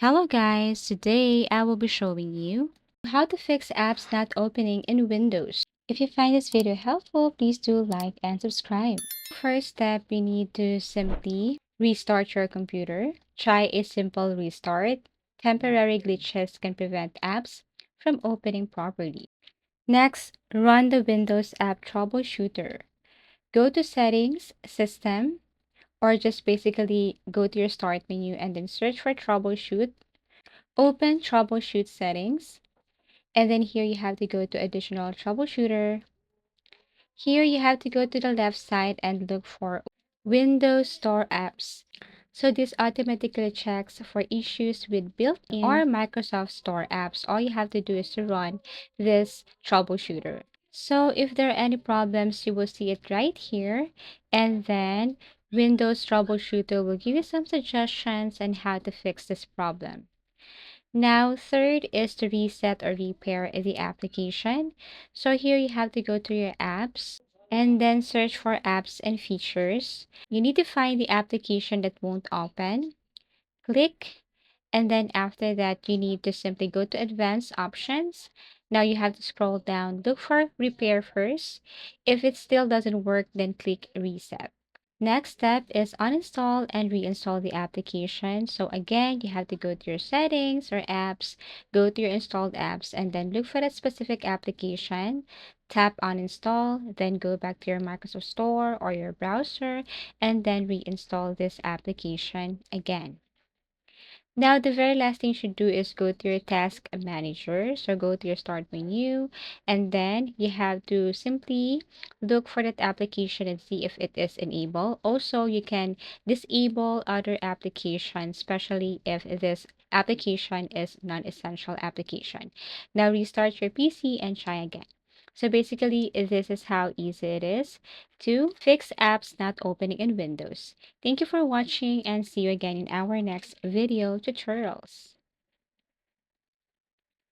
Hello guys, today I will be showing you how to fix apps not opening in Windows. If you find this video helpful, please do like and subscribe. First step, you need to simply restart your computer. Try a simple restart. Temporary glitches can prevent apps from opening properly. Next, run the Windows App Troubleshooter. Go to Settings, System, or just basically go to your Start menu and then search for Troubleshoot. Open Troubleshoot Settings, and then here you have to go to Additional Troubleshooter. Here you have to go to the left side and look for Windows Store Apps. So this automatically checks for issues with built-in or Microsoft Store apps. All you have to do is to run this troubleshooter. So if there are any problems, you will see it right here. And then Windows Troubleshooter will give you some suggestions on how to fix this problem. Now, third is to reset or repair the application. So here you have to go to your apps and then search for apps and features. You need to find the application that won't open. Click, and then after that, you need to simply go to advanced options. Now you have to scroll down, look for repair first. If it still doesn't work, then click reset. Next step is uninstall and reinstall the application. So again, you have to go to your settings or apps, go to your installed apps, and then look for that specific application. Tap uninstall, then go back to your Microsoft Store or your browser, and then reinstall this application again. Now, the very last thing you should do is go to your task manager. So go to your start menu, and then you have to simply look for that application and see if it is enabled. Also, you can disable other applications, especially if this application is non-essential application. Now restart your PC and try again. So basically, this is how easy it is to fix apps not opening in Windows. Thank you for watching and see you again in our next video tutorials.